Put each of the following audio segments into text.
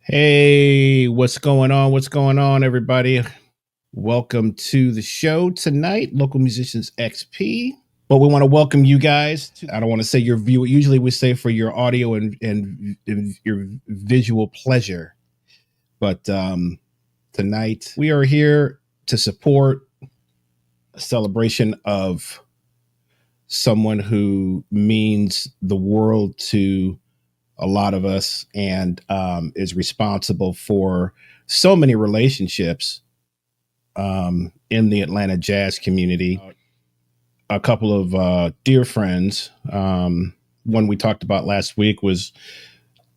Hey, what's going on? What's going on, everybody? Welcome to the show tonight, Local Musicians XP. But we want to welcome you guys. I don't want to say your view. Usually we say for your audio and your visual pleasure. But tonight we are here to support a celebration of someone who means the world to a lot of us and is responsible for so many relationships in the Atlanta jazz community. A couple of dear friends. One we talked about last week was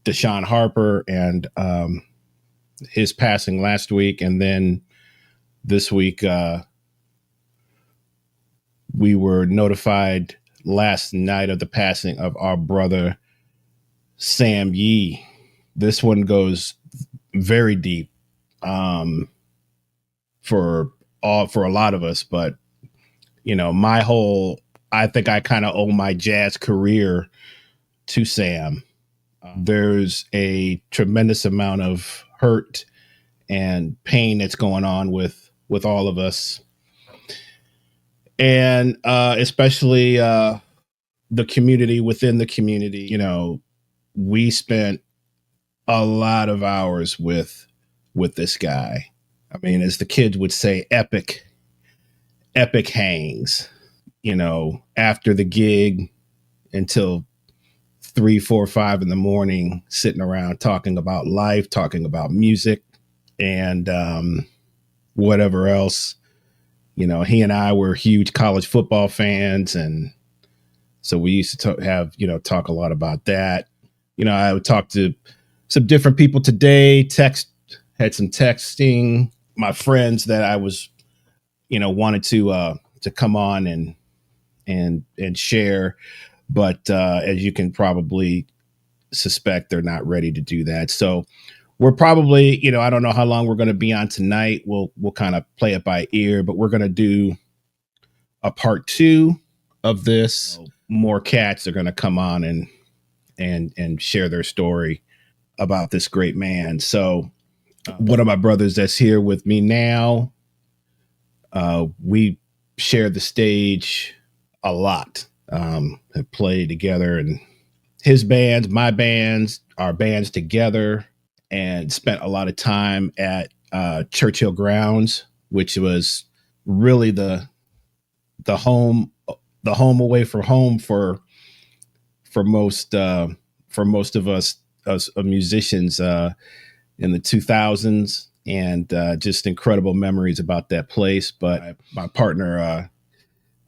Deshaun Harper and his passing last week. And then this week, we were notified last night of the passing of our brother, Sam Yee. This one goes very deep for a lot of us, but I think I kind of owe my jazz career to Sam. There's a tremendous amount of hurt and pain that's going on with all of us, and especially the community within the community. We spent a lot of hours with this guy. I mean, as the kids would say, epic hangs, after the gig until 3, 4, 5 in the morning, sitting around talking about life, talking about music and whatever else. He and I were huge college football fans. And so we used to talk a lot about that. I would talk to some different people today, had some texting, my friends that I was, wanted to come on and share. But as you can probably suspect, they're not ready to do that. So we're probably, I don't know how long we're going to be on tonight. We'll kind of play it by ear, but we're going to do a part 2 of this. More cats are going to come on and share their story about this great man. So one of my brothers that's here with me now, we share the stage a lot, have played together, and his bands, my bands, our bands together, and spent a lot of time at Churchill Grounds, which was really the home away from home for most of us as musicians in the 2000s, and just incredible memories about that place. But my partner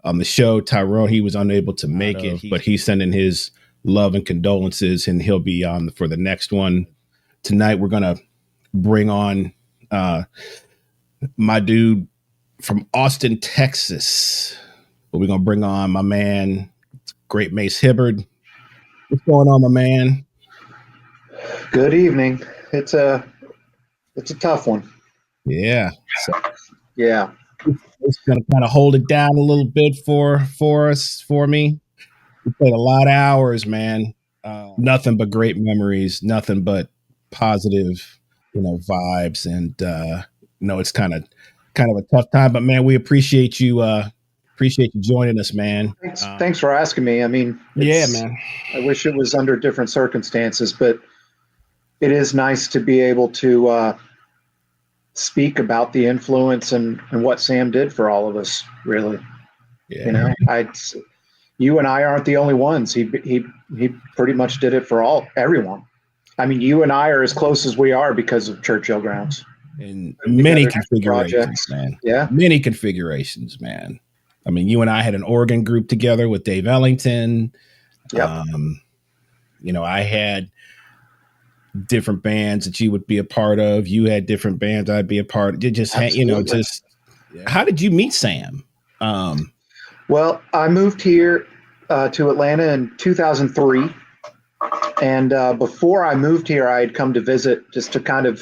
on the show, Tyrone, he was unable to make it, but he's sending his love and condolences, and he'll be on for the next one. Tonight, we're going to bring on my dude from Austin, Texas. But we're going to bring on my man, great Mace Hibbard. What's going on, my man? Good evening. It's a tough one. Yeah. Yeah. It's going to kind of hold it down a little bit for me. We played a lot of hours, man. Nothing but great memories, nothing but positive, vibes. And, it's kind of a tough time, but man, we appreciate you joining us, man. Thanks for asking me. I mean, yeah, man. I wish it was under different circumstances, but it is nice to be able to speak about the influence and what Sam did for all of us, really. Yeah. You and I aren't the only ones. He pretty much did it for everyone. I mean, you and I are as close as we are because of Churchill Grounds. In many configurations, man. Yeah. Many configurations, man. I mean, you and I had an organ group together with Dave Ellington. Yep. I had different bands that you would be a part of. You had different bands I'd be a part of. How did you meet Sam? Well, I moved here to Atlanta in 2003. And before I moved here, I had come to visit just to kind of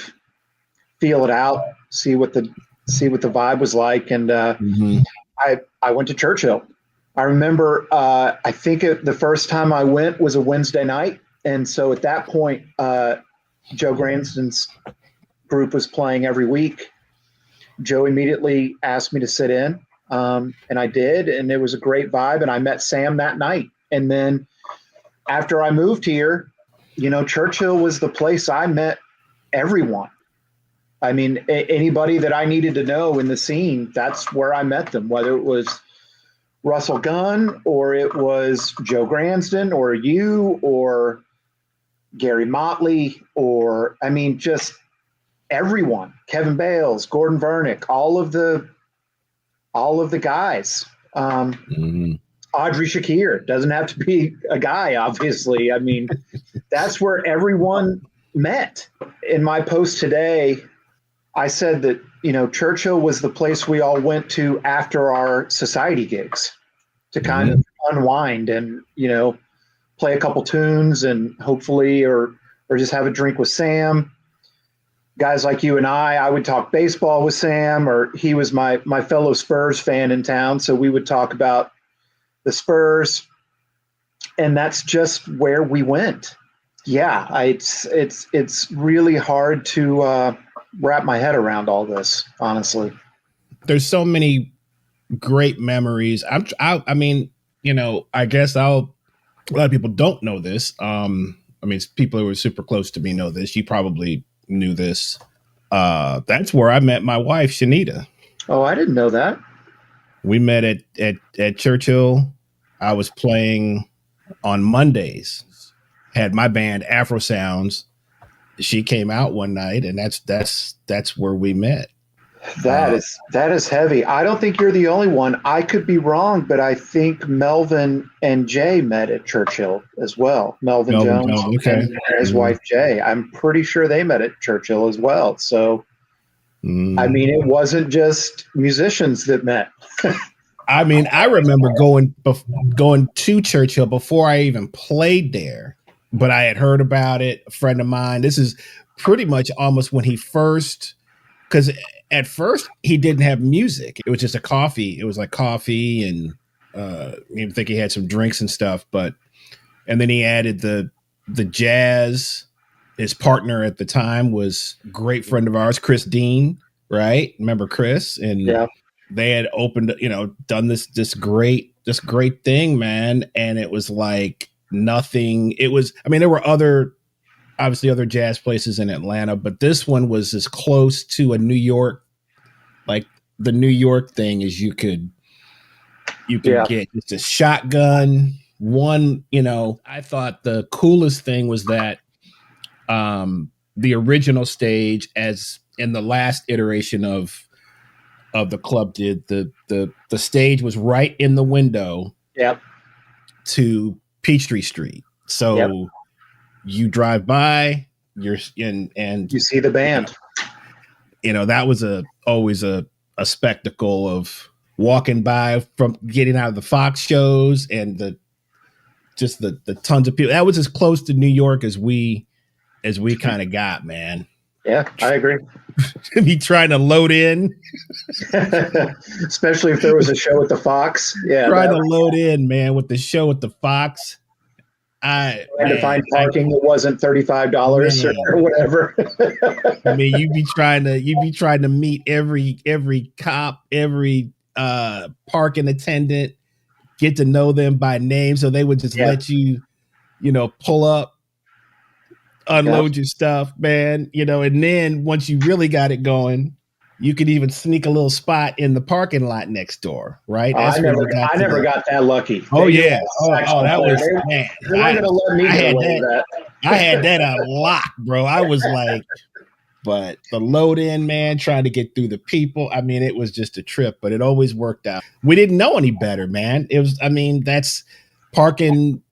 feel it out, see what the vibe was like. And I went to Churchill. I remember, I think the first time I went was a Wednesday night. And so at that point, Joe Gransden's group was playing every week. Joe immediately asked me to sit in, and I did, and it was a great vibe. And I met Sam that night. And then after I moved here, Churchill was the place I met everyone. I mean, anybody that I needed to know in the scene, that's where I met them, whether it was Russell Gunn or it was Joe Gransden or you or Gary Motley just everyone, Kevin Bales, Gordon Vernick, all of the guys. Audrey Shakir doesn't have to be a guy, obviously. I mean, that's where everyone met. In my post today, I said that, Churchill was the place we all went to after our society gigs to kind of unwind and, play a couple tunes and hopefully, or just have a drink with Sam. Guys like you and I would talk baseball with Sam, or he was my fellow Spurs fan in town. So we would talk about the Spurs, and that's just where we went. Yeah. It's really hard to wrap my head around all this, honestly. There's so many great memories. I guess a lot of people don't know this. People who are super close to me know this. You probably knew this. That's where I met my wife, Shanita. Oh, I didn't know that. We met at Churchill. I was playing on Mondays. Had my band Afro Sounds. She came out one night, and that's where we met. That is heavy. I don't think you're the only one. I could be wrong, but I think Melvin and Jay met at Churchill as well. Melvin Jones and his wife Jay. I'm pretty sure they met at Churchill as well. So, it wasn't just musicians that met. I remember going to Churchill before I even played there, but I had heard about it. A friend of mine. This is pretty much almost when he first, because at first he didn't have music. It was just a coffee. It was like coffee, and I think he had some drinks and stuff. And then he added the jazz. His partner at the time was a great friend of ours, Chris Dean. Right? Remember Chris? And they had opened, done this great thing, man. And it was like nothing. It was. There were other jazz places in Atlanta, but this one was as close to a New York, like the New York thing as you could get. Just a shotgun. One, I thought the coolest thing was that the original stage, as in the last iteration of the club did, the stage was right in the window to Peachtree Street. So you drive by, and you see the band. That was always a spectacle of walking by from getting out of the Fox shows and the tons of people. That was as close to New York as we kind of got, man. Yeah, I agree. Be trying to load in, especially if there was a show at the Fox. Yeah, trying to load in, man, with the show at the Fox. I had to find parking that wasn't $35 or whatever. you'd be trying to meet every cop, every parking attendant, get to know them by name, so they would just let you, pull up, unload your stuff, man. And then once you really got it going, you could even sneak a little spot in the parking lot next door, right? I never got that lucky. Oh, yeah. Oh, that was, man. They weren't going to let me get away with that. I had that on lock, bro. I was like, but the load in, man, trying to get through the people. It was just a trip, but it always worked out. We didn't know any better, man. It was, that's parking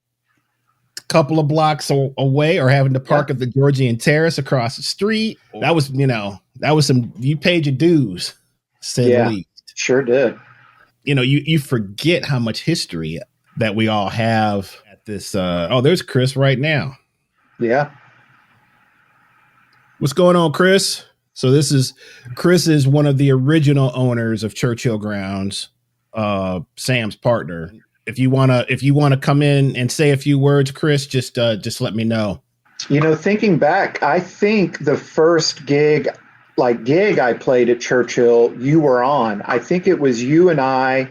a couple of blocks away or having to park at the Georgian Terrace across the street. That was some, you paid your dues, say the least. Sure did. You forget how much history that we all have at this. There's Chris right now. Yeah. What's going on, Chris? So Chris is one of the original owners of Churchill Grounds, Sam's partner. If you wanna come in and say a few words, Chris, just let me know. Thinking back, I think the first gig I played at Churchill, you were on. I think it was you and I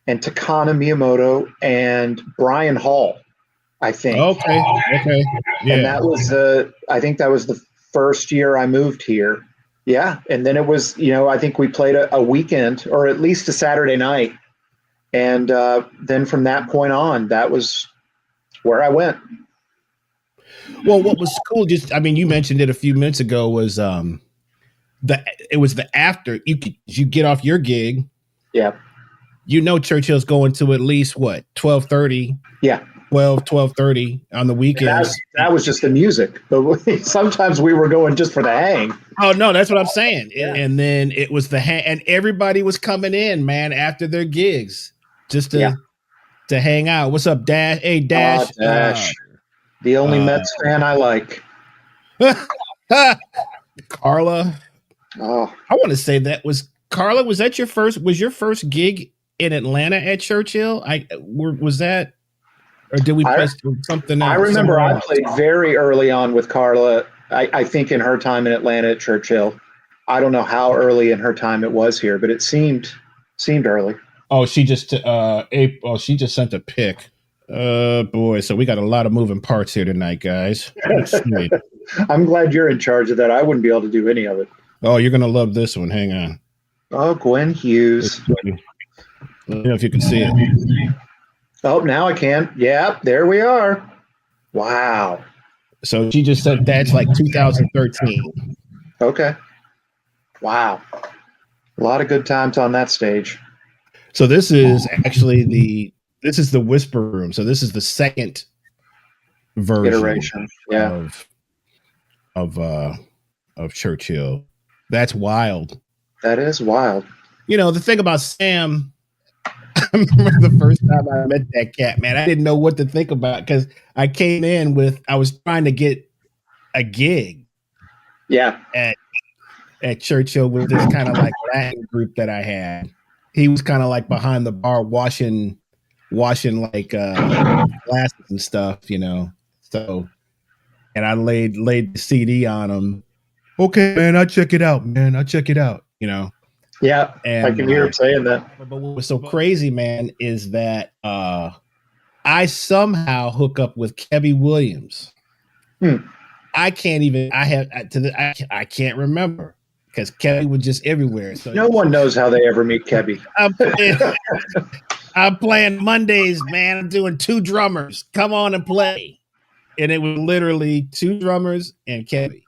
and Takana Miyamoto and Brian Hall, I think. Okay. Okay. And Yeah. I think that was the first year I moved here. Yeah. And then it was, I think we played a weekend or at least a Saturday night. And then from that point on, that was where I went. Well, what was cool, you mentioned it a few minutes ago, was it was the after you get off your gig. Yeah. Churchill's going to at least what, 12:30? Yeah. 12:30 on the weekends. That was just the music, but sometimes we were going just for the hang. Oh no, that's what I'm saying. Yeah. And then it was the hang, and everybody was coming in, man, after their gigs just to hang out. What's up, Dash? Hey, Dash. Dash. The only Mets fan I like. Carla. Oh, I want to say that was Carla. Was that your first gig in Atlanta at Churchill? Was that, or did we play something else? I remember I played very early on with Carla. I think in her time in Atlanta at Churchill. I don't know how early in her time it was here, but it seemed early. Oh, she just sent a pic. Boy, so we got a lot of moving parts here tonight, guys. I'm glad you're in charge of that. I wouldn't be able to do any of it. Oh, you're gonna love this one. Hang on. Oh, Gwen Hughes. Let me know if you can see it. Oh, now I can. Yeah, there we are. Wow. So she just said that's like 2013. Okay. Wow. A lot of good times on that stage. So this is actually the Whisper Room. So this is the second version iteration, of Churchill. That's wild. That is wild. The thing about Sam, I remember the first time I met that cat, man, I didn't know what to think about because I came in I was trying to get a gig. Yeah. At Churchill with this kind of like Latin group that I had. He was kind of like behind the bar washing like glasses and stuff, So, and I laid the CD on him. Okay, man, I'll check it out, Yeah, and I can hear him saying that. But what was so crazy, man, is that I somehow hook up with Kevy Williams. I can't remember because Kevy was just everywhere. So no one knows how they ever meet Kevy. I'm playing Mondays, man. I'm doing 2 drummers. Come on and play. And it was literally 2 drummers and Kevy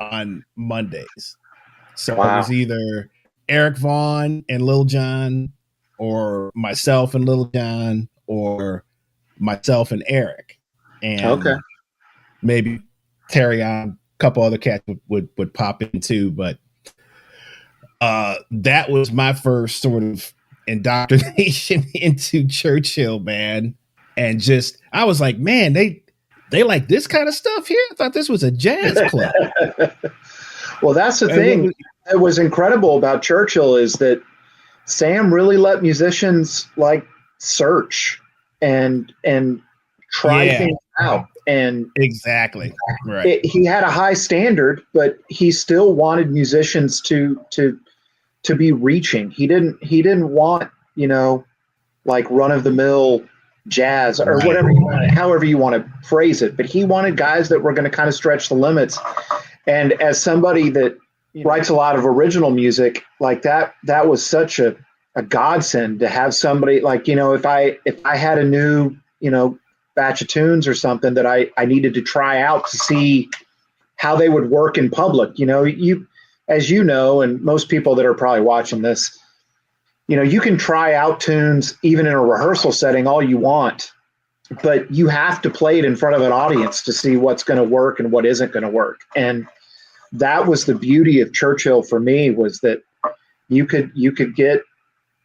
on Mondays. So It was either Eric Vaughn and Lil Jon, or myself and Lil Jon, or myself and Eric. And maybe Terry on, a couple other cats would pop in too. But that was my first sort of indoctrination into Churchill, man. And I was like, man, they like this kind of stuff here. I thought this was a jazz club. Well, that's the thing that was incredible about Churchill is that Sam really let musicians like search and try things out. And exactly right. He had a high standard, but he still wanted musicians to be reaching. He didn't want, like run of the mill jazz or whatever however you want to phrase it. But he wanted guys that were going to kind of stretch the limits. And as somebody that writes a lot of original music, like that was such a godsend to have somebody like, if I had a new, batch of tunes or something that I needed to try out to see how they would work in public. As and most people that are probably watching this, you can try out tunes even in a rehearsal setting all you want, but you have to play it in front of an audience to see what's going to work and what isn't going to work. And that was the beauty of Churchill for me, was that you could get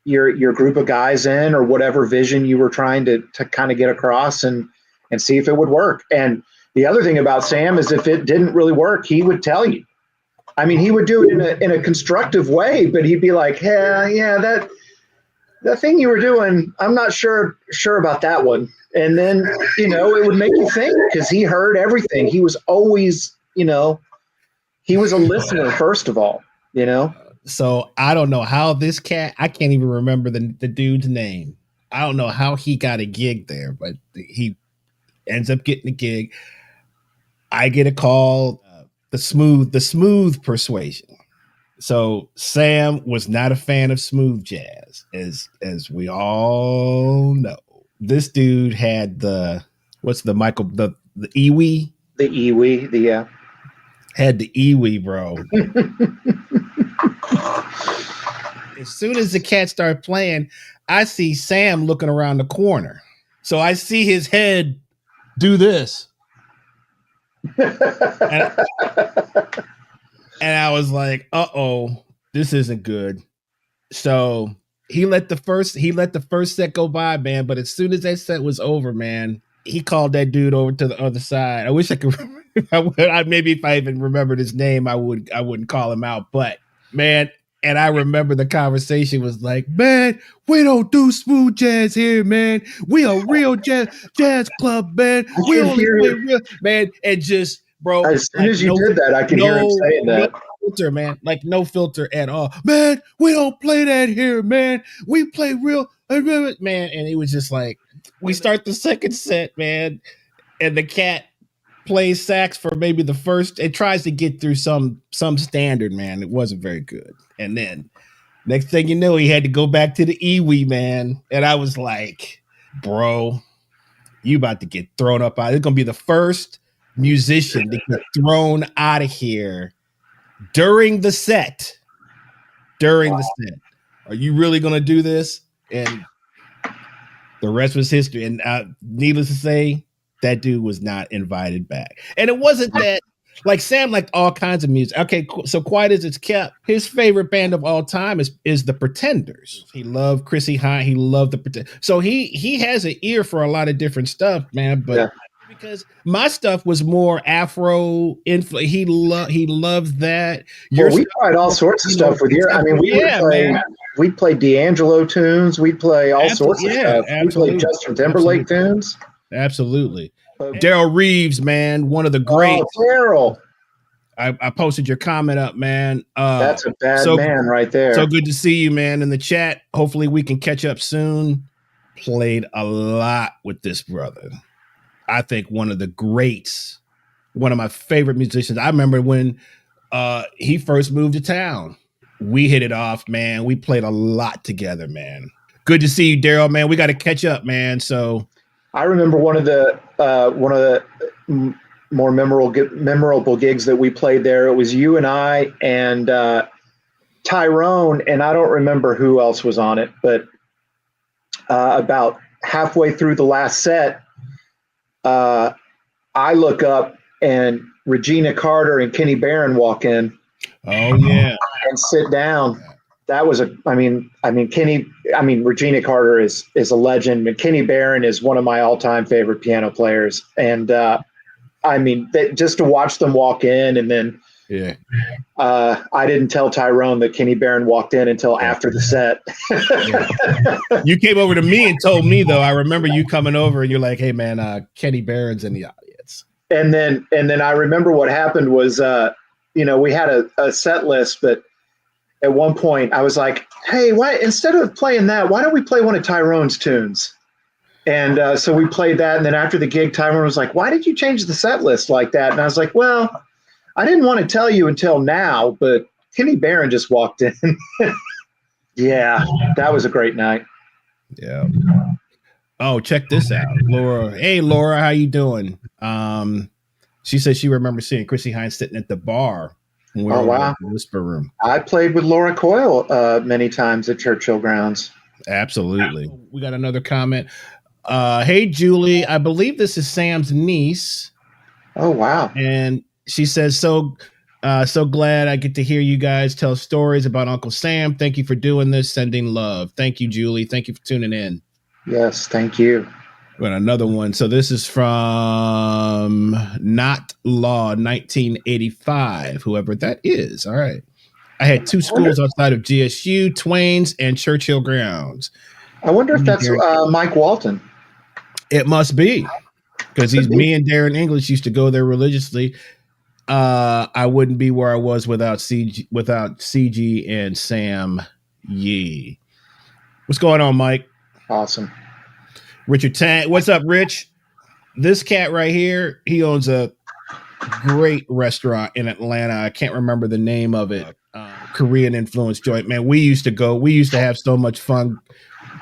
your group of guys in, or whatever vision you were trying to kind of get across, and see if it would work. And the other thing about Sam is if it didn't really work, he would tell you. I mean, he would do it in a constructive way, but he'd be like, yeah, that thing you were doing, I'm not sure about that one. And then, it would make you think because he heard everything. He was always, he was a listener, first of all, So I don't know how this cat, I can't even remember the dude's name. I don't know how he got a gig there, but he ends up getting a gig. I get a call, the smooth persuasion. So Sam was not a fan of smooth jazz, as we all know. This dude had the Iwi? The Iwi, yeah. Had the Iwi, bro. As soon as the cat started playing, I see Sam looking around the corner. So I see his head do this. And I was like, uh-oh, this isn't good. So he let the first set go by, man. But as soon as that set was over, man, he called that dude over to the other side. I wish I could maybe if I even remembered his name, I wouldn't call him out. But man, and I remember the conversation was like, man, we don't do smooth jazz here, man. We a real jazz club, man. We only play real, man. And just, bro, as soon as you did that, I can hear him saying that. No filter, man. Like no filter at all. Man, we don't play that here, man. We play real, man. And it was just like, we start the second set, man, and the cat plays sax for maybe the first. It tries to get through some standard, man. It wasn't very good. And then next thing you know, he had to go back to the Iwi, man. And I was like, bro, you about to get thrown up out. It's gonna be the first musician to get thrown out of here during the set. The set. Are you really gonna do this? And the rest was history. And needless to say, that dude was not invited back. And it wasn't that, like Sam liked all kinds of music. Okay, so Quiet as It's Kept, his favorite band of all time is the Pretenders. He loved Chrissie Hynde. He loved the Pretenders. So he has an ear for a lot of different stuff, man. But because my stuff was more Afro influence, he loved that. We tried all sorts of stuff with your. I mean, we'd play D'Angelo tunes. We'd play all sorts of stuff. We played Justin Timberlake tunes. Absolutely. Daryl Reeves, man, one of the greats. Oh, Daryl. I posted your comment up, man. That's a bad man right there. So good to see you, man, in the chat. Hopefully we can catch up soon. Played a lot with this brother. I think one of the greats, one of my favorite musicians. I remember when he first moved to town. We hit it off, man. We played a lot together, man. Good to see you, Daryl, man. We got to catch up, man. So I remember one of the more memorable gigs that we played there. It was you and I and Tyrone, and I don't remember who else was on it, but about halfway through the last set, I look up and Regina Carter and Kenny Barron walk in. Oh yeah, and sit down. That was Regina Carter is a legend, and Kenny Barron is one of my all-time favorite piano players. And just to watch them walk in, and then I didn't tell Tyrone that Kenny Barron walked in until after the set. You came over to me and told me, though. I remember you coming over and you're like, "Hey, man, Kenny Barron's in the audience." And then I remember what happened was, we had a set list, but at one point I was like, hey, why, instead of playing that, why don't we play one of Tyrone's tunes? And so we played that. And then after the gig, Tyrone was like, why did you change the set list like that? And I was like, well, I didn't want to tell you until now, but Kenny Barron just walked in. Yeah, that was a great night. Yeah. Oh, check this out. Laura. Hey, Laura, how you doing? She said she remembers seeing Chrissie Hynde sitting at the bar. Wow. In the Whisper Room. I played with Laura Coyle many times at Churchill Grounds. Absolutely. We got another comment. Hey, Julie, I believe this is Sam's niece. Oh, wow. And she says, so glad I get to hear you guys tell stories about Uncle Sam. Thank you for doing this. Sending love. Thank you, Julie. Thank you for tuning in. Yes, thank you. Got another one. So this is from Not Law 1985, whoever that is. All right. I had two schools outside of GSU, Twain's and Churchill Grounds. I wonder if that's Mike Walton. It must be because me and Darren English used to go there religiously. I wouldn't be where I was without CG and Sam Yee. What's going on, Mike? Awesome. Richard Tang. What's up, Rich? This cat right here, he owns a great restaurant in Atlanta. I can't remember the name of it. Korean influence joint. Man, we used to go. We used to have so much fun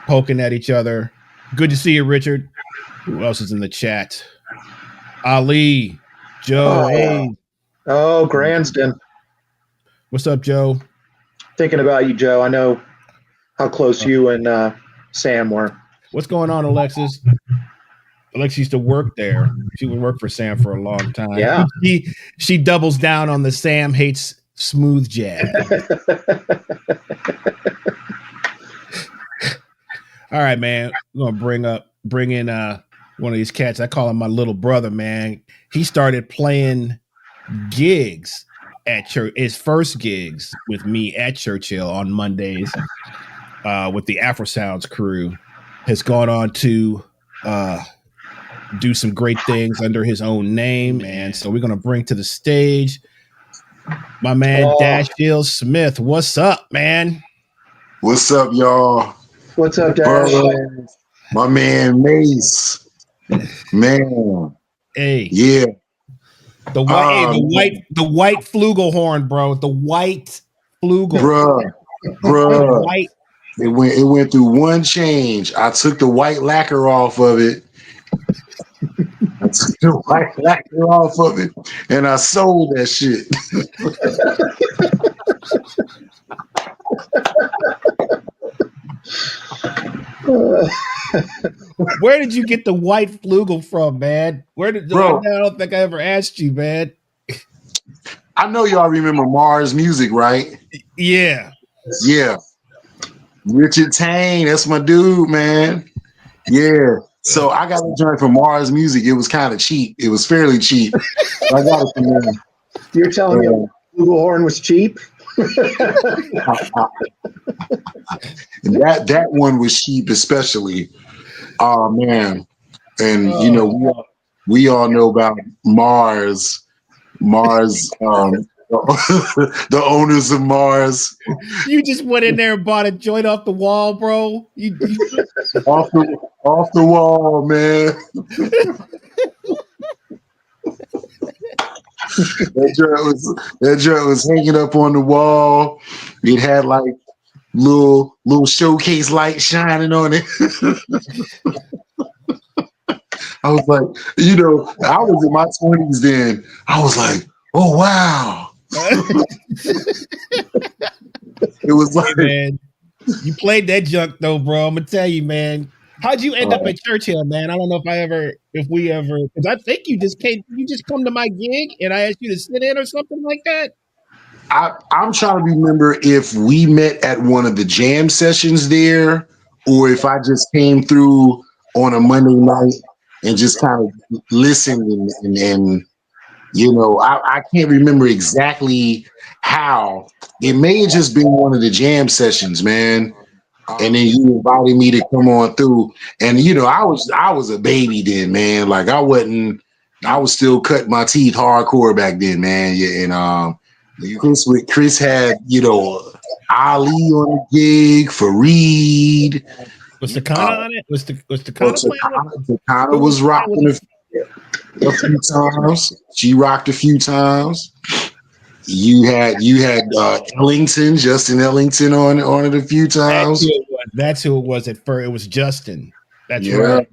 poking at each other. Good to see you, Richard. Who else is in the chat? Ali, Joe, hey. Oh, Gransden. What's up, Joe? Thinking about you, Joe. I know how close you and Sam were. What's going on, Alexis? Alexis used to work there. She would work for Sam for a long time. Yeah. She doubles down on the Sam hates smooth jazz. All right, man. We're gonna bring in one of these cats. I call him my little brother, man. He started playing gigs at church. His first gigs with me at Churchill on Mondays with the Afro Sounds crew has gone on to do some great things under his own name. And so we're going to bring to the stage my man Dashill Smith. What's up, man? What's up, y'all? What's up, Dash? My man Mace. Man. Hey. Yeah. The white flugelhorn, bro. The white flugel. Bruh. White. It went through one change. I took the white lacquer off of it. And I sold that shit. Where did you get the white flugel from, man? I don't think I ever asked you, man. I know y'all remember Mars Music, right? Yeah. Yeah. Richard Tang, that's my dude, man. Yeah. So I got a joint from Mars Music. It was kind of cheap. It was fairly cheap. I got it from them. You're telling me flugelhorn was cheap? That one was cheap, especially. Oh man. And you know, we all know about Mars, the owners of Mars. You just went in there and bought a joint off the wall, bro. Off the wall, man. That joint was hanging up on the wall. It had like little showcase light shining on it. I was like, you know, I was in my 20s then. I was like, oh wow. It was like, hey, man, you played that junk though, bro. I'm gonna tell you, man. How'd you end up at Churchill, man? I don't know if we ever, because I think you just come to my gig and I asked you to sit in or something like that. I'm trying to remember if we met at one of the jam sessions there, or if I just came through on a Monday night and just kind of listened and you know, I can't remember exactly how. It may have just been one of the jam sessions, man. And then you invited me to come on through. And you know, I was a baby then, man. Like I was still cutting my teeth hardcore back then, man. Yeah, and Chris had, you know, Ali on the gig, Fareed. Was Takana on it? Was Takana was rocking a few times. She rocked a few times. You had Ellington, Justin Ellington on it a few times. That's who it was at first. It was Justin. That's right.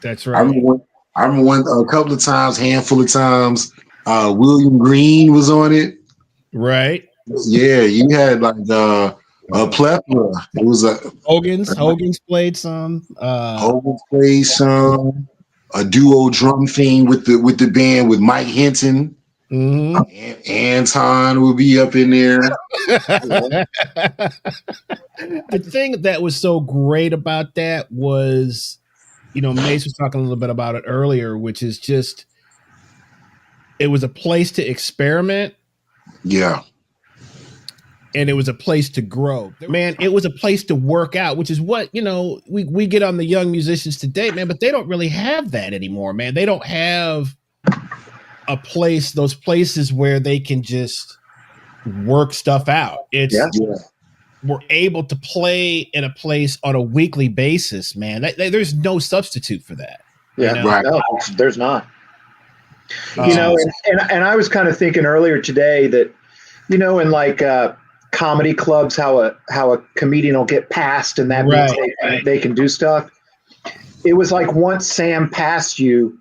That's right. I remember one a couple of times, handful of times. William Green was on it. Right. Yeah, you had like a plethora. It was Hogan's played some. Hogan's played some. A duo drum thing with the band with Mike Hinton. Mm-hmm. And Anton will be up in there. The thing that was so great about that was, you know, Mace was talking a little bit about it earlier, which is just, it was a place to experiment. Yeah. and it was a place to grow. Man, it was a place to work out, which is what, we get on the young musicians today, man, but they don't really have that anymore, man. They don't have those places where they can just work stuff out. We're able to play in a place on a weekly basis, man. There's no substitute for that. Yeah, right. No, there's not. And I was kind of thinking earlier today that, in like comedy clubs, how a comedian will get passed, and that means they can do stuff. It was like once Sam passed you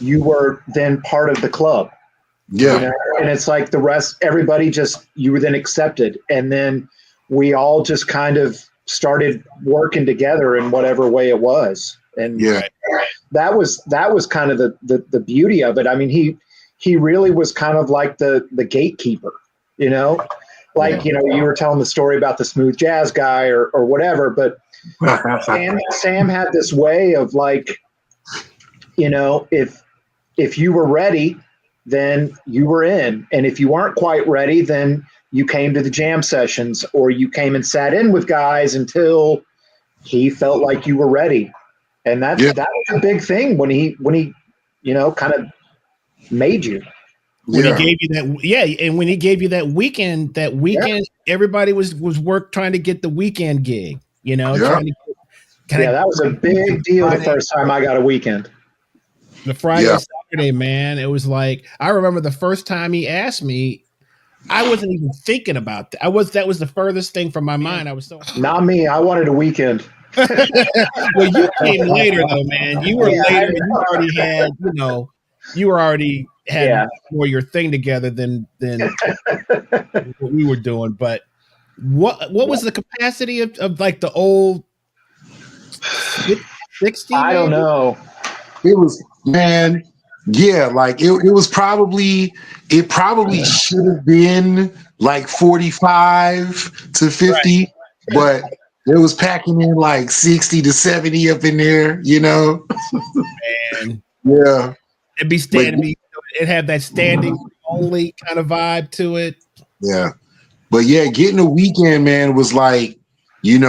were then part of the club. Yeah. And it's like the rest, everybody you were then accepted. And then we all just kind of started working together in whatever way it was. And that was kind of the beauty of it. I mean, he really was kind of like the gatekeeper, you were telling the story about the smooth jazz guy or whatever, but Sam had this way of like, if you were ready, then you were in. And if you weren't quite ready, then you came to the jam sessions, or you came and sat in with guys until he felt like you were ready. And that was a big thing when he kind of made you. When he gave you that, and when he gave you that weekend, everybody was trying to get the weekend gig, trying to that was a big deal the first time I got a weekend. The Friday, Saturday, man. It was like, I remember the first time he asked me, I wasn't even thinking about that. That was the furthest thing from my mind. I was so not me. I wanted a weekend. Well, you came later though, man. You were later. You already had more your thing together than what we were doing. But what was the capacity of like the old 60? I don't know. It was, man. Yeah, like it was probably should have been like 45 to 50, but it was packing in like 60 to 70 up in there, Man. Yeah. It had that standing only kind of vibe to it. Yeah. But getting a weekend, man, was like, getting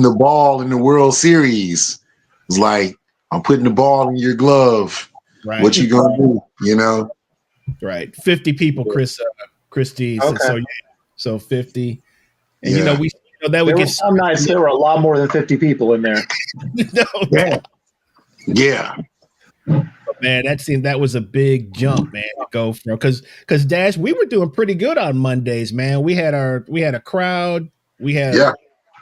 the ball in the World Series. It was like, I'm putting the ball in your glove. Right. What you gonna do? Right. 50 people, Christy. Okay. So 50. And we some nights there were a lot more than 50 people in there. Yeah. But man, that was a big jump, man, to go from because Dash, we were doing pretty good on Mondays, man. We had a crowd, we had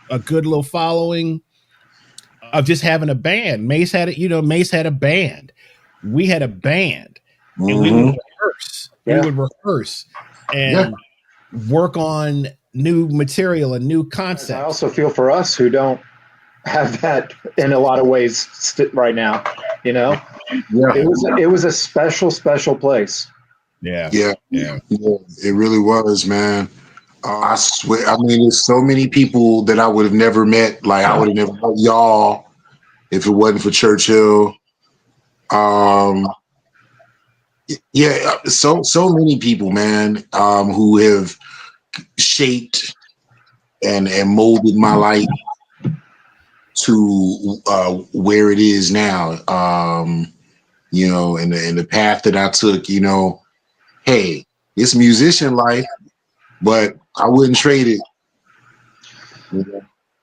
a good little following of just having a band. Mace had a band. We had a band, and we would rehearse. We would rehearse and work on new material and new concepts. I also feel for us who don't have that in a lot of ways right now. It was a special place. Yeah. It really was, man. I swear. I mean, there's so many people that I would have never met. Like I would have never met y'all if it wasn't for Churchill. So many people, man, who have shaped and molded my life to where it is now. And the path that I took, hey, it's musician life, but I wouldn't trade it.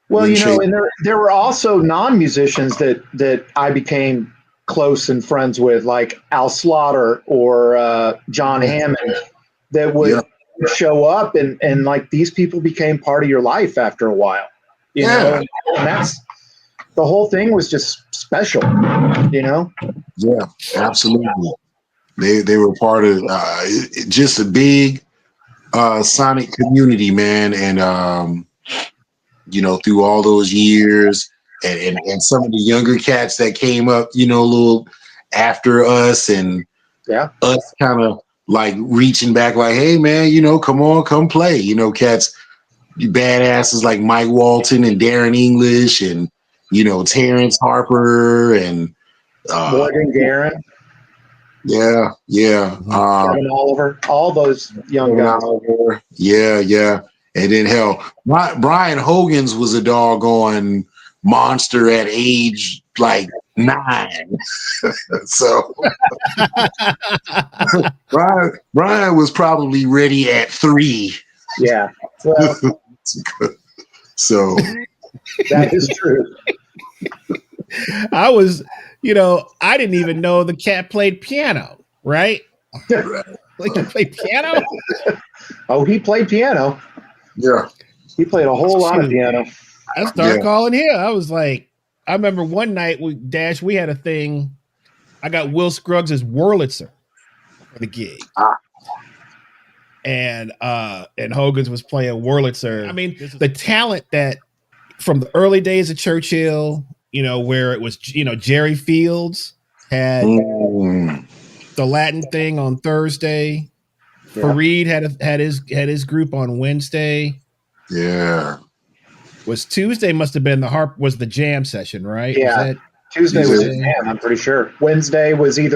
Well, and there were also non-musicians that I became close and friends with, like Al Slaughter or John Hammond, that would show up and like these people became part of your life after a while. You know, and that's the whole thing was just special. Yeah, absolutely. They were part of just a big sonic community, man, and through all those years, and some of the younger cats that came up, a little after us, and us kind of like reaching back, like, hey, man, come on, come play. Cats, badasses like Mike Walton and Darren English, and Terrence Harper and Morgan Guerin. Yeah. Kevin Oliver, all those young guys. Oliver. Yeah. And then hell, Brian Hogan's was a doggone monster at age like 9. So Brian was probably ready at 3. Yeah. Well, so that is true. I was, I didn't even know the cat played piano, right? Like he played piano? Oh, he played piano. Yeah. He played a whole lot of piano. I started calling him. I was like, I remember one night we had a thing. I got Will Scruggs' Wurlitzer for the gig. And Hogan's was playing Wurlitzer. I mean, the talent that from the early days of Churchill, where it was, Jerry Fields had the Latin thing on Thursday. Yeah. Fareed had his group on Wednesday. Yeah. Was Tuesday must have been was the jam session, right? Yeah. Tuesday was the jam, I'm pretty sure. Wednesday was it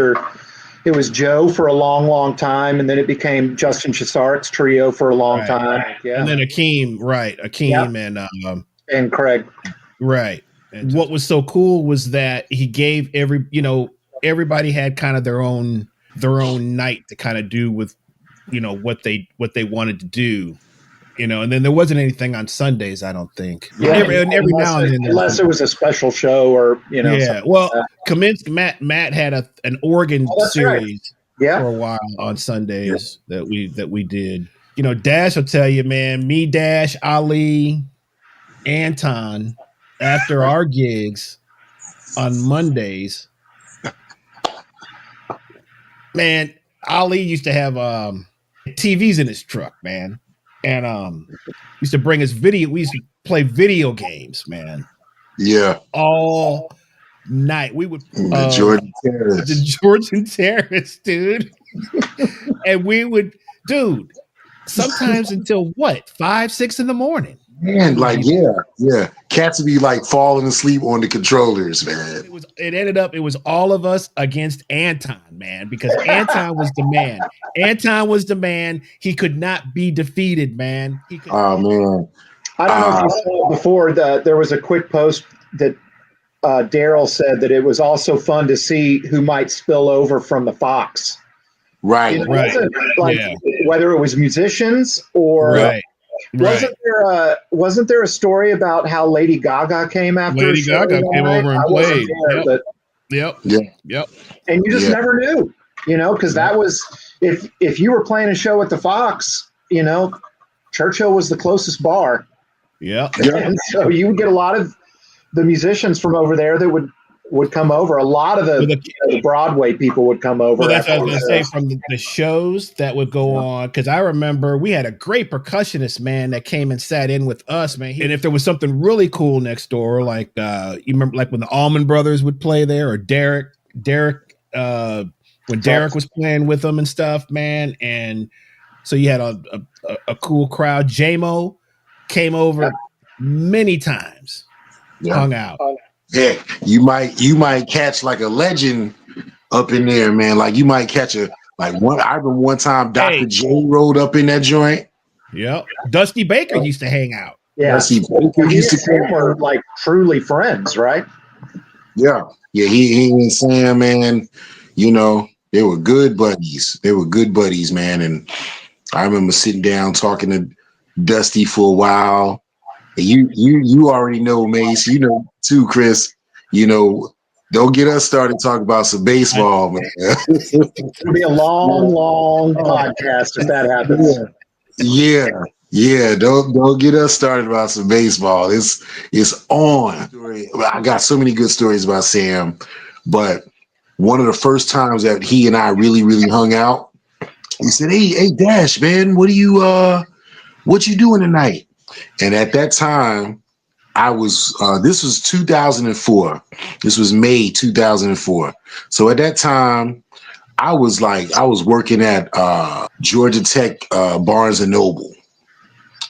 was Joe for a long, long time, and then it became Justin Chesart's trio for a long time. Yeah. And then Akeem, right. Akeem and Craig. Right. And what was so cool was that he gave everybody had kind of their own night to kind of do with, what they wanted to do. And then there wasn't anything on Sundays, I don't think. Yeah, every now and then, unless it was a special show or Yeah, well, like Matt had an organ series for a while on Sundays that we did. Dash will tell you, man. Me, Dash, Ali, Anton, after our gigs on Mondays, man, Ali used to have TVs in his truck, man. And used to bring us video. We used to play video games, man. Yeah. All night. We would the Georgian Terrace. The Georgian Terrace, dude. And we would, sometimes until 5, 6 in the morning. Man, cats would be like falling asleep on the controllers, man. It was all of us against Anton, man, because Anton was the man. Anton was the man. He could not be defeated, man. Oh man. I don't know if you saw before there was a quick post that Daryl said that it was also fun to see who might spill over from the Fox. Right. Whether it was musicians or Wasn't there a story about how Lady Gaga came after? Lady Gaga came over and played. Yep. And you just never knew, because that was if you were playing a show at the Fox, Churchill was the closest bar. Yeah. And so you would get a lot of the musicians from over there that would come over. A lot of the Broadway people would come over. Well, that's what I was going to say, from the shows that would go on. Because I remember we had a great percussionist, man, that came and sat in with us, man. And if there was something really cool next door, like you remember, like when the Allman Brothers would play there, or Derek, when Derek was playing with them and stuff, man. And so you had a cool crowd. J-Mo came over many times, hung out. Yeah, you might catch like a legend up in there, man. Like you might catch I remember one time Dr. J rode up in that joint. Yep. Dusty Baker used to hang out. Yeah. Dusty Baker used to come. Were like truly friends, right? Yeah. Yeah, he and Sam, man, they were good buddies. They were good buddies, man. And I remember sitting down talking to Dusty for a while. You already know, Mace. You know too, Chris. Don't get us started talking about some baseball, man. It'll be a long podcast if that happens. Yeah. Don't get us started about some baseball. It's on. I got so many good stories about Sam, but one of the first times that he and I really, really hung out, he said, "Hey, Dash, man, what you doing tonight?" And at that time, I was, this was 2004. This was May 2004. So at that time, I was working at Georgia Tech Barnes & Noble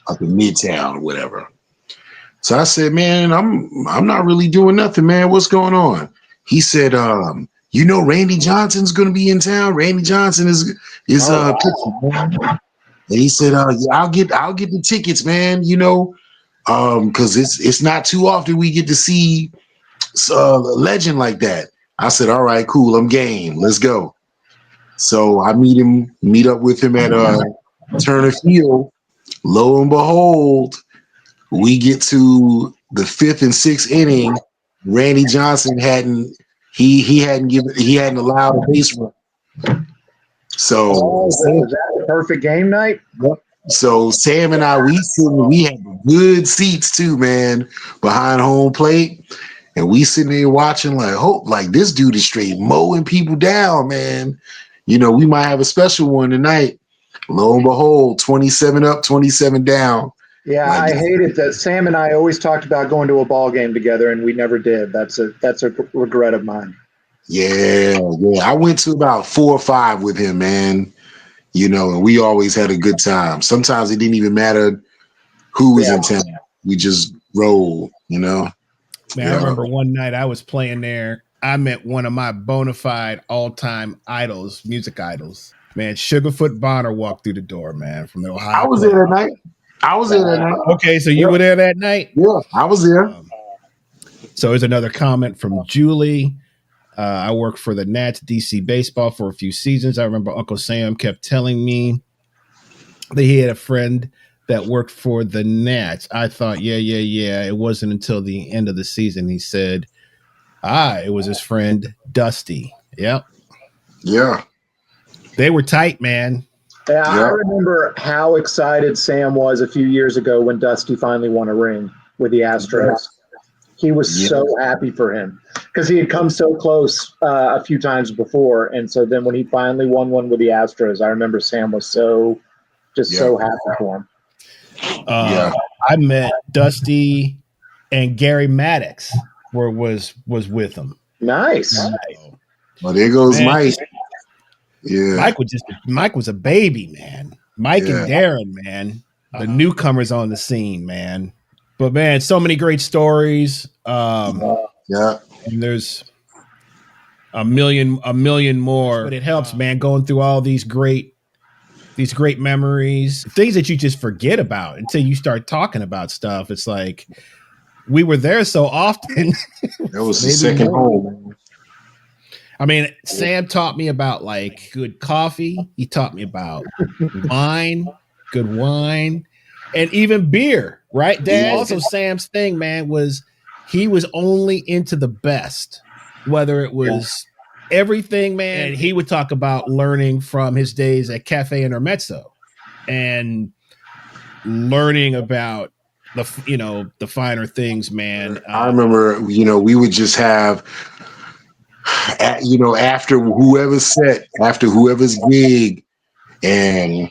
up in Midtown or whatever. So I said, man, I'm not really doing nothing, man. What's going on? He said, Randy Johnson's going to be in town. Randy Johnson is pitching, man. And he said, yeah, I'll get the tickets, man, because it's not too often we get to see a legend like that. I said, all right, cool, I'm game. Let's go. So I meet up with him at Turner Field. Lo and behold, we get to the 5th and 6th inning. Randy Johnson hadn't allowed a base run. So was that a perfect game night? So Sam and I, we had good seats too, man, behind home plate. And we sitting there watching like this dude is straight mowing people down, man. We might have a special one tonight. Lo and behold, 27 up, 27 down. Yeah, I hated that. Sam and I always talked about going to a ball game together, and we never did. That's a regret of mine. Yeah. I went to about 4 or 5 with him, man. And we always had a good time. Sometimes it didn't even matter who was in town. We just rolled, Man, I remember one night I was playing there. I met one of my bona fide all-time idols, music idols. Man, Sugarfoot Bonner walked through the door, man, from the Ohio. I was there that night. Okay, so you were there that night? Yeah, I was there. So here's another comment from Julie. I worked for the Nats DC baseball for a few seasons. I remember Uncle Sam kept telling me that he had a friend that worked for the Nats. I thought, yeah. It wasn't until the end of the season he said, it was his friend Dusty. Yep. Yeah. They were tight, man. Yeah, I remember how excited Sam was a few years ago when Dusty finally won a ring with the Astros. He was so happy for him because he had come so close a few times before. And so then when he finally won one with the Astros, I remember Sam was so happy for him. I met Dusty and Gary Maddox was with him. Nice. Well, there goes Mike. Yeah. Mike was a baby, man. Mike and Darren, man. The newcomers on the scene, man. But man, so many great stories. And there's a million more. But it helps, man, going through all these great memories, things that you just forget about until you start talking about stuff. It's like we were there so often. That was the second home, man. I mean, Sam taught me about good coffee. He taught me about good wine, and even beer, right, Dad? Yeah. Also, Sam's thing, man, was he was only into the best, whether it was everything, man. And he would talk about learning from his days at Cafe Intermezzo and learning about the finer things, man. I remember, we would just have, after whoever's gig, and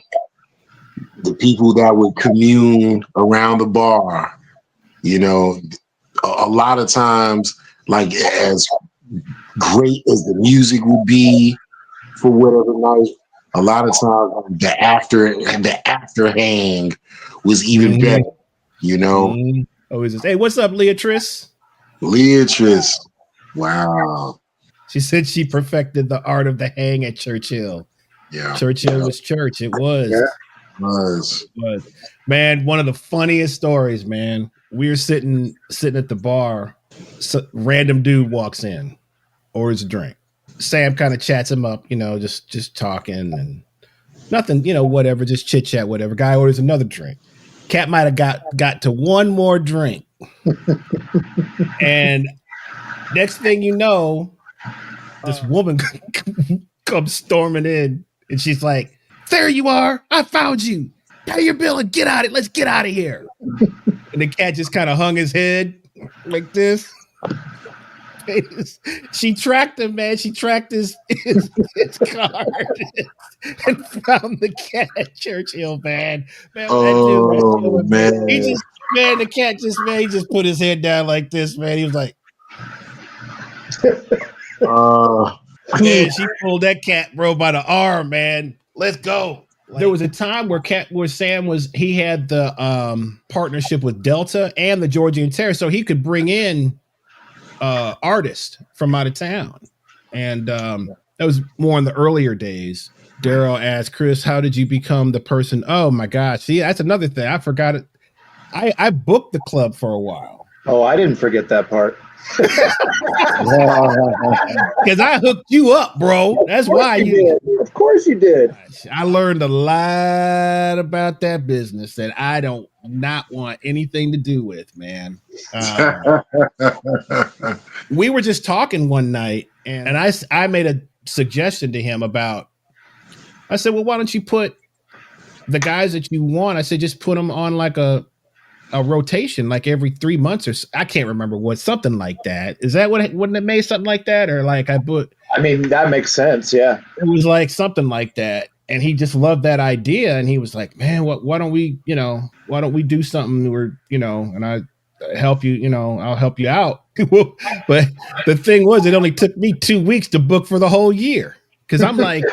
the people that would commune around the bar, a lot of times, like as great as the music would be for whatever night, a lot of times the after hang was even better, Always, hey, what's up, Leatrice? Wow. She said she perfected the art of the hang at Churchill. Yeah. Churchill was church. It was. Yeah. It was. Man, one of the funniest stories, man. We were sitting at the bar. Random dude walks in, orders a drink. Sam kind of chats him up, just talking and nothing, whatever, just chit chat, whatever. Guy orders another drink. Cat might have got to one more drink. And next thing you know, this woman comes storming in and she's like, "There you are. I found you. Pay your bill and get out of it. Let's get out of here." And the cat just kind of hung his head like this. She tracked him, man. She tracked his car and found the cat at Churchill, man. Oh, man. The cat he just put his head down like this, man. He was like, man, she pulled that cat, bro, by the arm, man. Let's go. There was a time where Sam he had the partnership with Delta and the Georgian Terrace, so he could bring in artists from out of town. And that was more in the earlier days. Daryl asked Chris, how did you become the person? Oh my gosh. See, that's another thing. I forgot it. I booked the club for a while. Oh, I didn't forget that part. Because I hooked you up, bro. That's why you did. Of course you did. I learned a lot about that business that I don't not want anything to do with, man. We were just talking one night, and I made a suggestion to him about. I said, well, why don't you put the guys that you want? I said, just put them on like a rotation, like every 3 months or I can't remember what, something like that. Is that what, wouldn't it make something like that? Or like I mean, that makes sense. Yeah. It was like something like that. And he just loved that idea. And he was like, man, why don't we do something where, and I help you, I'll help you out. But the thing was, it only took me 2 weeks to book for the whole year. Cause I'm like,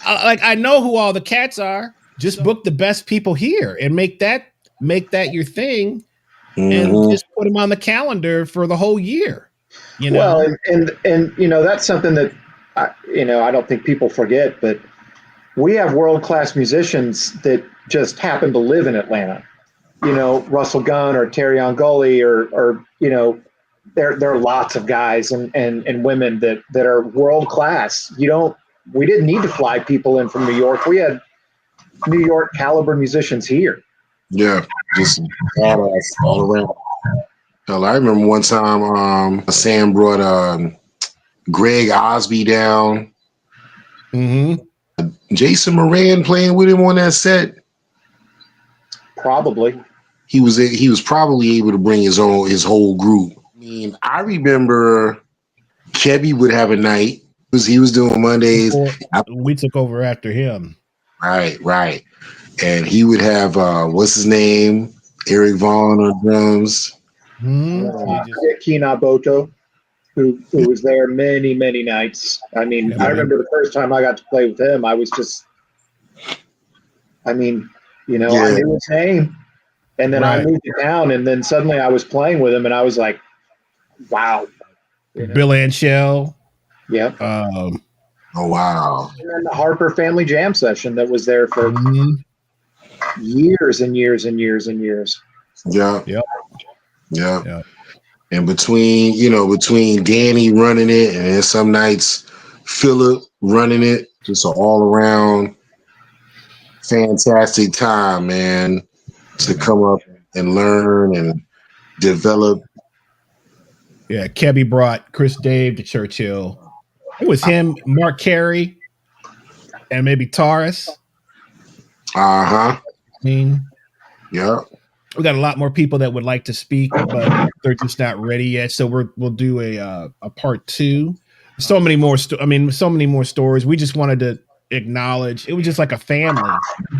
I know who all the cats are. Just book the best people here and make that your thing, and just put them on the calendar for the whole year. Well, and that's something that I don't think people forget, but we have world-class musicians that just happen to live in Atlanta. Russell Gunn or Terry Angoli or there are lots of guys and women that are world-class. We didn't need to fly people in from New York. We had New York caliber musicians here. Yeah, just all around. Hell, I remember one time Sam brought Greg Osby down. Jason Moran playing with him on that set. Probably. He was probably able to bring his whole group. I mean, I remember Kebby would have a night. He was doing Mondays. We took over after him. Right. And he would have what's his name? Eric Vaughn on drums. Kina Boto, who was there many, many nights. I mean, I remember the first time I got to play with him, I was just, I knew his name. And then I moved to town, and then suddenly I was playing with him, and I was like, wow. Bill Anshell. Yep. Oh, wow. And then the Harper Family Jam session that was there for years and years and years and years. Yeah. And between Danny running it and then some nights Philip running it, just an all around fantastic time, man, to come up and learn and develop. Yeah, Kebby brought Chris Dave to Churchill. It was him, Mark Carey, and maybe Taurus. Yeah. We got a lot more people that would like to speak, but they're just not ready yet. So we'll do a part 2. So many more. So many more stories. We just wanted to acknowledge. It was just like a family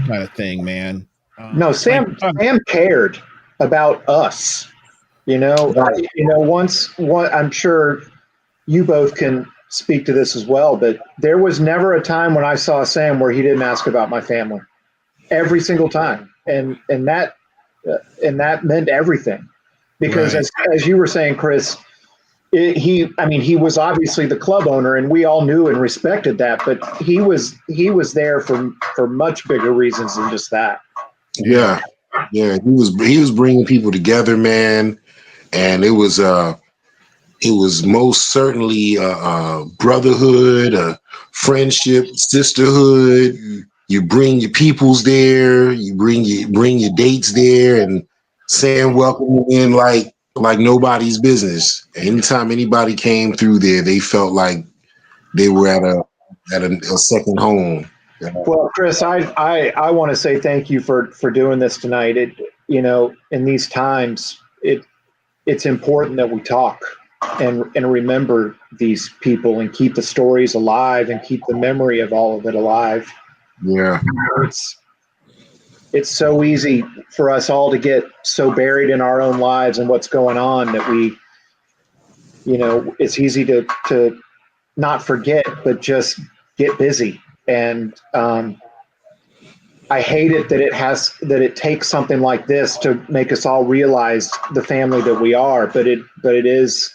kind of thing, man. No, Sam cared about us. I'm sure you both can speak to this as well, but there was never a time when I saw Sam where he didn't ask about my family. Every single time, and that meant everything, because as you were saying, Chris, he was obviously the club owner, and we all knew and respected that, but he was there for much bigger reasons than just that. Yeah, he was bringing people together, man, and it was most certainly a brotherhood, a friendship, sisterhood. You bring your peoples there, you bring your dates there, and Sam welcomed you in like nobody's business. Anytime anybody came through there, they felt like they were at a second home. Well, Chris, I want to say thank you for doing this tonight. In these times, it's important that we talk and remember these people and keep the stories alive and keep the memory of all of it alive. Yeah. It's so easy for us all to get so buried in our own lives and what's going on that we, it's easy to not forget, but just get busy. And I hate it that it takes something like this to make us all realize the family that we are, but it is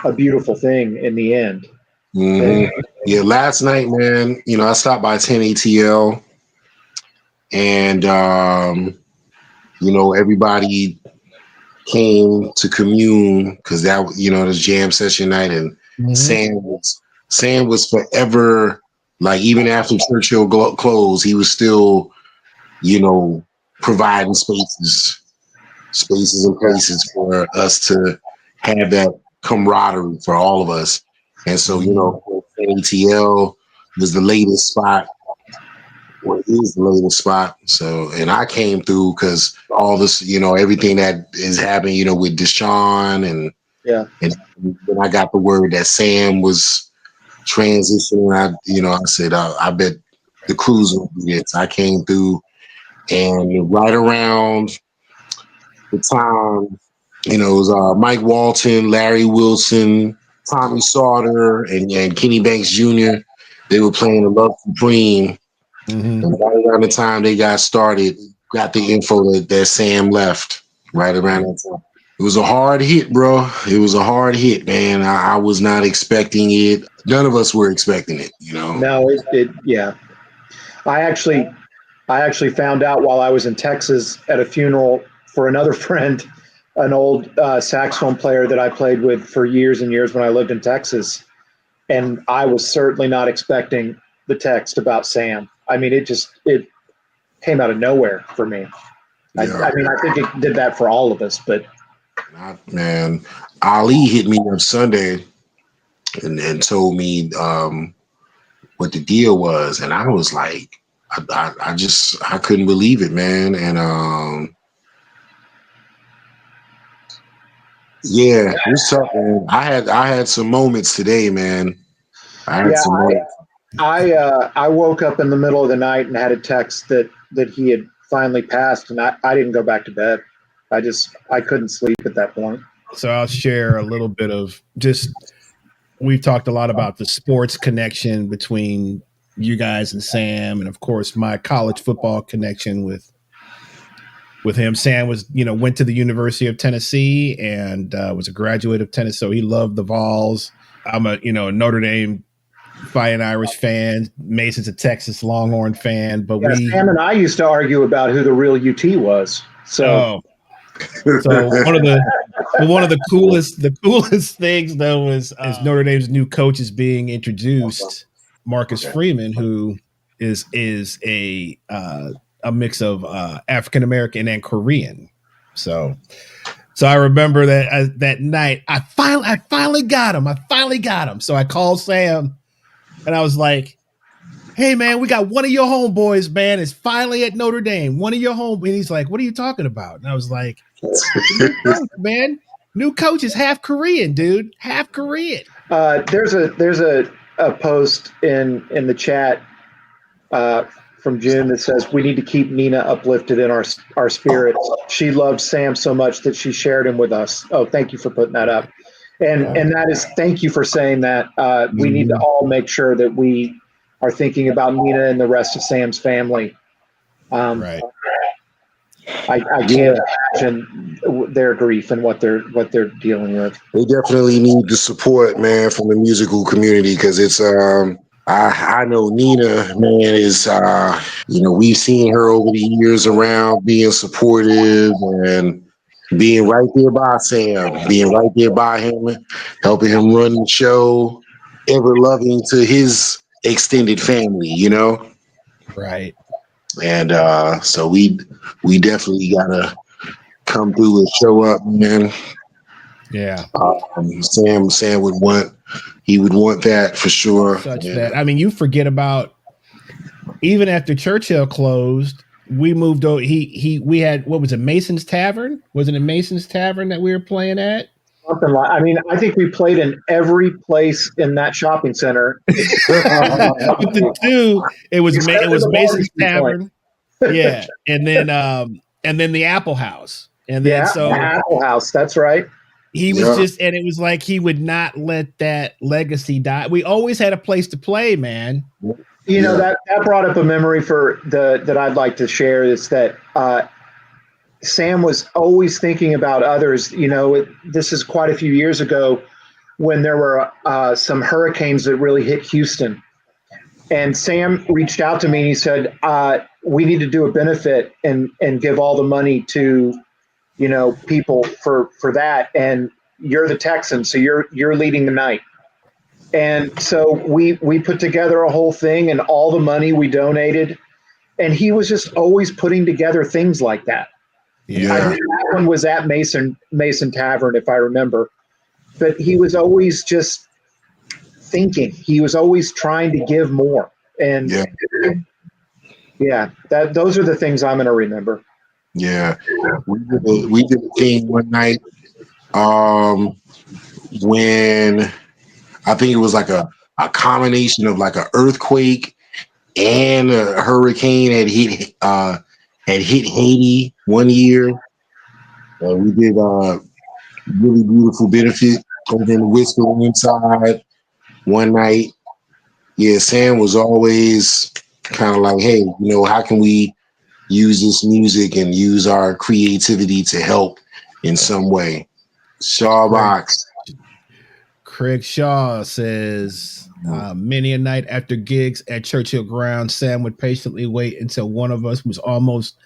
a beautiful thing in the end. Yeah, last night, man, I stopped by 10 ATL and, everybody came to commune because that, this jam session night. And Sam was forever, like, even after Churchill closed, he was still, providing spaces and places for us to have that camaraderie for all of us. And so, ATL was the latest spot, or is the latest spot. So, and I came through because all this, everything that is happening, with Deshaun and then I got the word that Sam was transitioning. I said, I bet the cruise will be it. So I came through, and right around the time, it was Mike Walton, Larry Wilson, Tommy Sauter, and Kenny Banks Jr. They were playing the Love Supreme. And right around the time they got started, got the info that Sam left right around that time. It was a hard hit, bro. It was a hard hit, man. I was not expecting it. None of us were expecting it, No, yeah. I actually found out while I was in Texas at a funeral for another friend, an old saxophone player that I played with for years and years when I lived in Texas. And I was certainly not expecting the text about Sam. I mean, it came out of nowhere for me. Yeah. I think it did that for all of us, but man, Ali hit me up Sunday and told me what the deal was, and I was like, I couldn't believe it, man. And yeah, it was tough, man. I had some moments today, man. I woke up in the middle of the night and had a text that he had finally passed, and I didn't go back to bed. I couldn't sleep at that point. So I'll share a little bit of we've talked a lot about the sports connection between you guys and Sam, and of course my college football connection with him. Sam was, went to the University of Tennessee and was a graduate of Tennessee, so he loved the Vols. I'm a Notre Dame Fighting Irish fan. Mason's a Texas Longhorn fan, but Sam and I used to argue about who the real UT was. So one of the coolest things though is Notre Dame's new coach is being introduced, Marcus Freeman, who is a mix of African American and Korean. So I remember that night I finally got him. So I called Sam and I was like, "Hey man, we got one of your homeboys, man, is finally at Notre Dame. One of your homeboys." And he's like, "What are you talking about?" And I was like, "Man, new coach is half Korean, dude. Half Korean." There's a post in the chat from June that says we need to keep Nina uplifted in our spirits. She loved Sam so much that she shared him with us. Oh, thank you for putting that up. And that is, thank you for saying that. We need to all make sure that we are thinking about Nina and the rest of Sam's family. Right. I can't imagine their grief and what they're dealing with. They definitely need the support, man, from the musical community, because it's I know Nina, man, is we've seen her over the years around being supportive and being right there by Sam, being right there by him, helping him run the show, ever loving to his extended family, Right. And so we definitely gotta come through and show up, man. Yeah. Sam would want that for sure. That you forget about, even after Churchill closed, we moved over. We had, what was it, Mason's Tavern? Wasn't it Mason's Tavern that we were playing at? Something like, I think we played in every place in that shopping center. It was Mason's Tavern. Yeah. And then the Apple House. And then the Apple House, that's right. He was and it was like he would not let that legacy die. We always had a place to play, man. That brought up a memory that I'd like to share, is that Sam was always thinking about others. This is quite a few years ago when there were some hurricanes that really hit Houston. And Sam reached out to me and he said, we need to do a benefit and give all the money to, people for that. And you're the Texan, so you're leading the night. And so we put together a whole thing, and all the money we donated. And he was just always putting together things like that. Yeah. I think that one was at Mason Tavern, if I remember. But he was always just thinking. He was always trying to give more. And those are the things I'm going to remember. Yeah, we did a thing one night when I think it was like a combination of like an earthquake and a hurricane had hit Haiti one year. We did really beautiful benefit over in the Whisper inside one night. Yeah, Sam was always kind of like, hey, how can we use this music and use our creativity to help in some way? Shawbox. Craig Shaw says, many a night after gigs at Churchill Grounds, Sam would patiently wait until one of us was almost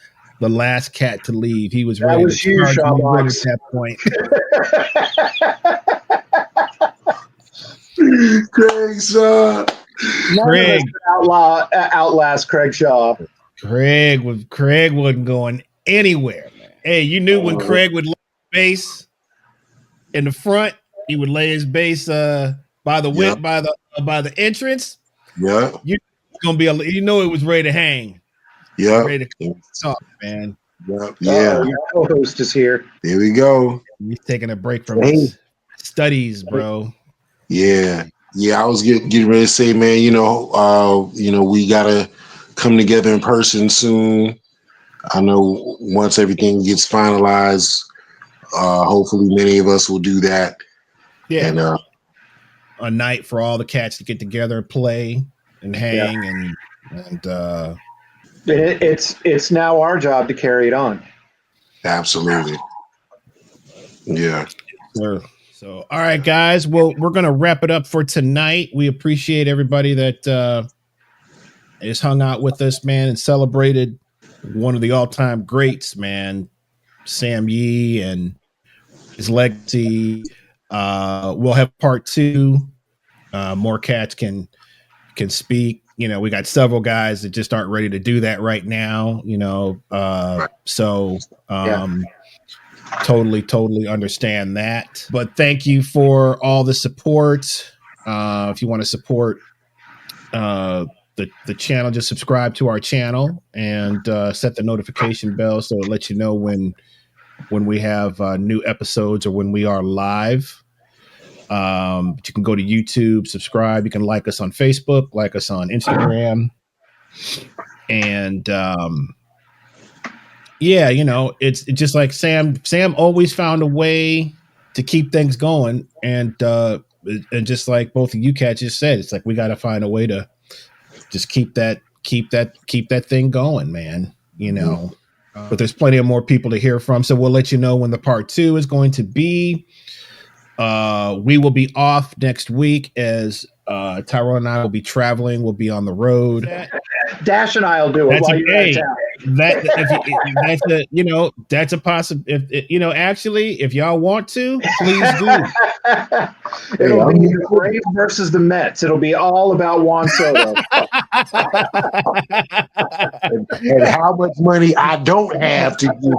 the last cat to leave. He was ready to charge me right at that point. Craig Shaw. Craig outlast Craig Shaw. Craig wasn't going anywhere, man. Hey, you knew when Craig would lay his bass in the front, he would lay his bass by the entrance. Yeah, you gonna be it was ready to hang. Yeah, ready to talk, man. Yeah. Your co-host is here. There we go. He's taking a break from his studies, bro. Yeah. I was getting ready to say, man, we gotta come together in person soon. I know once everything gets finalized, hopefully many of us will do that. Yeah. And a night for all the cats to get together and play and hang and it's now our job to carry it on. Absolutely. Yeah. Sure. So, all right, guys. Well, we're going to wrap it up for tonight. We appreciate everybody that has hung out with us, man, and celebrated one of the all-time greats, man, Sam Yee and his legacy. We'll have part 2. More cats can speak. We got several guys that just aren't ready to do that right now. So totally understand that. But thank you for all the support. If you want to support the channel, just subscribe to our channel and set the notification bell so it lets you know when we have new episodes or when we are live. But you can go to YouTube, subscribe. You can like us on Facebook, like us on Instagram. And it's just like Sam always found a way to keep things going. And just like both of you cats just said, it's like we got to find a way to just keep that thing going, man. But there's plenty of more people to hear from. So we'll let you know when the part 2 is going to be. We will be off next week as Tyrone and I will be traveling. We'll be on the road. Dash and I will do it while you're out of town. That's a possibility. Actually, if y'all want to, please do. It'll be the Braves versus the Mets. It'll be all about Juan Soto. and how much money I don't have to give.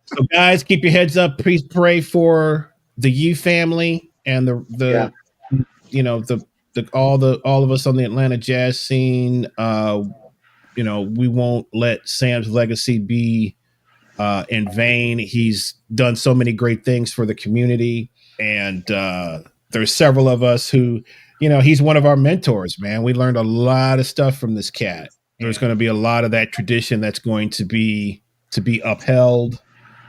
So guys, keep your heads up. Please pray for the Yee family and all of us on the Atlanta jazz scene. We won't let Sam's legacy be in vain. He's done so many great things for the community, and there's several of us who, he's one of our mentors, man. We learned a lot of stuff from this cat. There's going to be a lot of that tradition that's going to be upheld.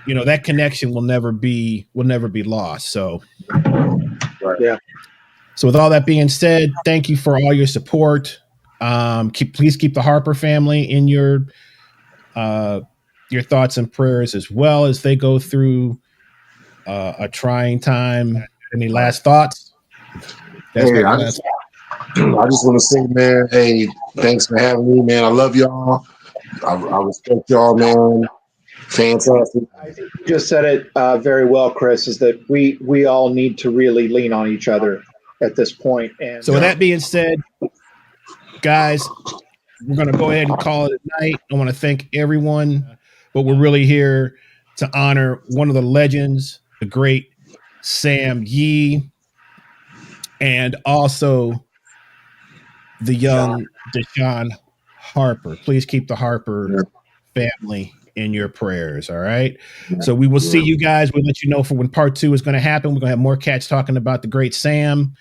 That connection will never be lost. So, yeah. So with all that being said, thank you for all your support. Please keep the Harper family in your thoughts and prayers as well as they go through a trying time. Any last thoughts? Hey, I just want to say, man, hey, thanks for having me, man. I love y'all. I respect y'all, man. Fantastic. I think you just said it very well, Chris, is that we all need to really lean on each other at this point. And so with that being said, guys, we're going to go ahead and call it a night. I want to thank everyone, but we're really here to honor one of the legends, the great Sam Yee, and also the young Deshaun Harper. Please keep the Harper family in your prayers. All right. So we will see you guys. We'll let you know for when part 2 is going to happen. We're going to have more cats talking about the great Sam,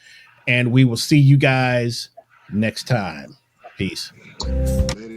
and we will see you guys next time. Peace. Later.